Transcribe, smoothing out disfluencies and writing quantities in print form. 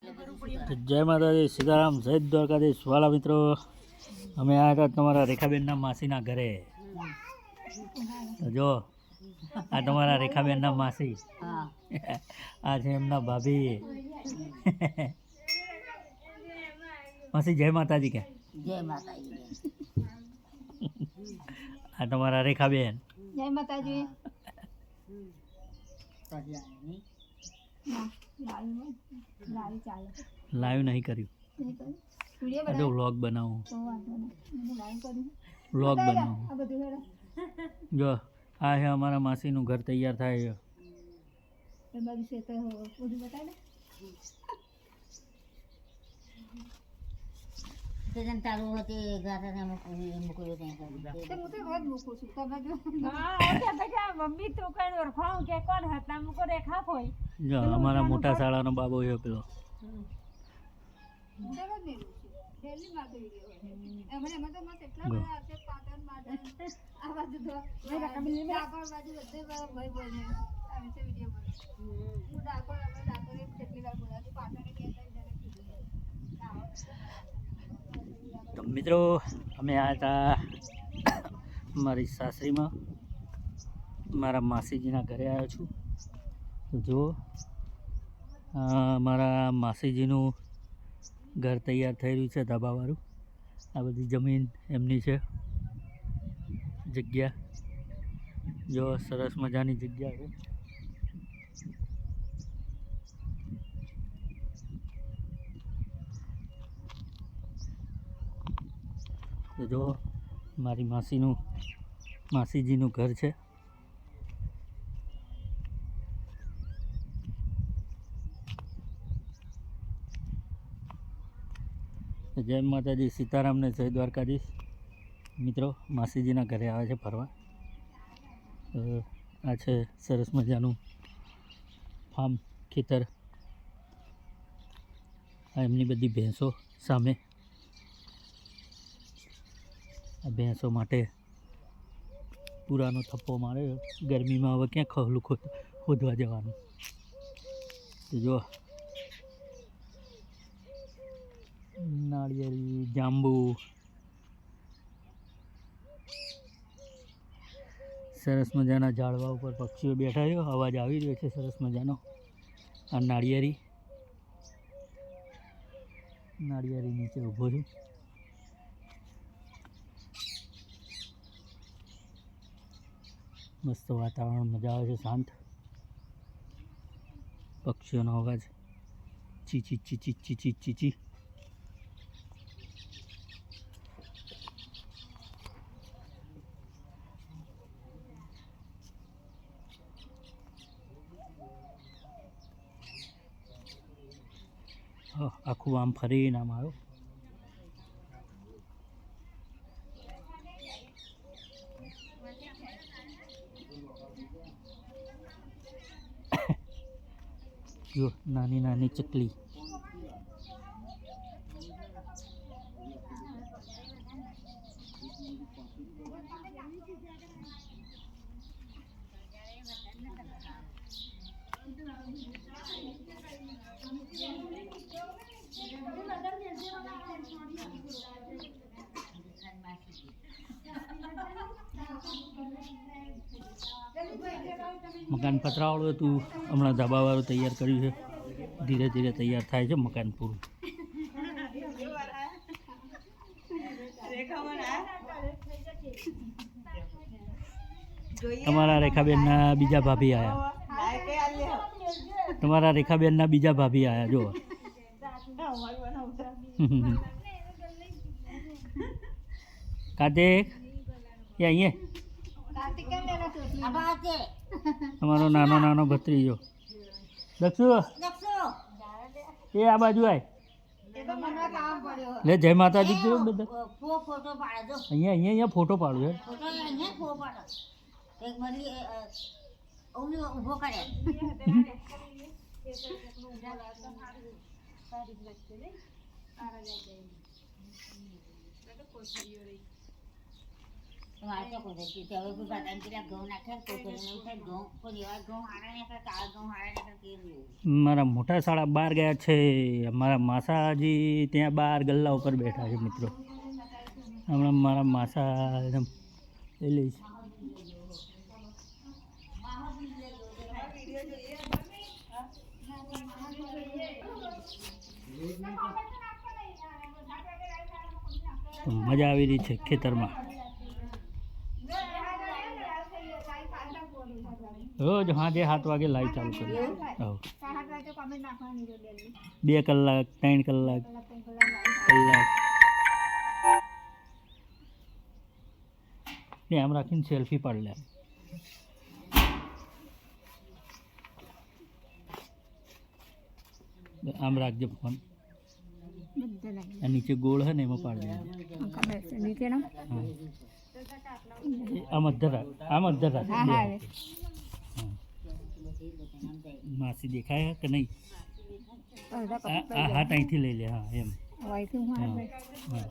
જય માતાજી, સીતારામ, જય દ્વારકાધીશ. વાલા મિત્રો, અમે આવ્યા હતા તમારા રેખાબેનના માસીના ઘરે. તો જો આ તમારા રેખાબેનના માસી, આ છે એમના ભાભી. માસી જય માતાજી કે. જય માતાજી. આ તમારા રેખાબેન. જય માતાજી. લાઈવ નહીં કર્યું, જો વ્લોગ બનાવું, વ્લોગ બનાવું. જો આ છે અમારા માસીનું ઘર તૈયાર થાય છે. તારું હતી ગાતા મૂક્યું જો અમારા મોટા શાળાનો બાબો છે પેલો. તો મિત્રો, અમે આવ્યા હતા મારી સાસરીમાં, મારા માસીજીના ઘરે આવ્યો છું. તો જુઓ, મારા માસીજીનું ઘર તૈયાર થઈ રહ્યું છે, ધાબાવાળું. આ બધી જમીન એમની છે, જગ્યા જો સરસ મજાની જગ્યા છે. તો જો મારી માસીજીનું ઘર છે. જય માતાજી, સીતારામ ને જય દ્વારકાધીશ. મિત્રો, માસીજીના ઘરે આવે છે ફરવા. આ છે સરસ મજાનું ફાર્મ, ખેતર. આ એમની બધી ભેંસો સામે. આ ભેંસો માટે પુરાનો થપ્પો મારે. ગરમીમાં હવે ક્યાં ખવલું ખોદવા જવાનું. તો જો નાળિયેરી, જાંબુ, સરસ મજાના ઝાડવા ઉપર પક્ષીઓ બેઠા છે. અવાજ આવી રહ્યો છે સરસ મજાનો. આ નાળિયેરી નીચે ઊભો છું. મસ્ત વાતાવરણ, મજા આવે છે, શાંત. પક્ષીઓનો અવાજ, ચીચી ચીચી ચીચી ચીચી. આખું આમ ફરીને આમ આવ્યો. જો નાની નાની ચકલી. મકાન પતરાવાળું હતું, હમણાં ધાબાવાળું તૈયાર કર્યું છે. ધીરે ધીરે તૈયાર થાય છે મકાન પૂરું. તમારા રેખાબેનના બીજા ભાભી આવ્યા. તમારા રેખાબેનના બીજા ભાભી આવ્યા. જો કાર્તિક, એ અહીંયા તમારો નાનો ભત્રીજો દક્ષુ, એ આ બાજુ આય. લે જય માતાજી કેવું બધા. અહીંયા ફોટો પાડું છે. ઉભો કરે. તમારે તો કોઈ હવે કોઈ બાટાને પેલા ઘઉં નાખે કોઈ પેલા એવું થાય ઘઉં કોઈ એવા ઘઉં હારા નાખે કાળા ઘઉં હારા નાખે કેવું મારા મોટા શાળા બહાર ગયા છે, મારા માસાજી ત્યાં બહાર ગલ્લા ઉપર બેઠા છે મિત્રો. હમણાં મારા માસા એકદમ એ લે છે. તો મજા આવી રહી છે ખેતરમાં. રોજ સાંજે 7 વાગે લાઈવ ચાલુ કરી. હા, 2 કલાક 3 કલાક કલાક ને આમ રાખીને સેલ્ફી પાડી લે. આમ રાખજે ફોન, આ નીચે ગોળ હે ને એમાં પાડી દેજે. હા, આમ અધર રાખ, આમ અધર રાખ. હા. માસી દેખાય કે નહીં? આ હાથ અહીંથી લઈ લે. હા એમ. હા હા.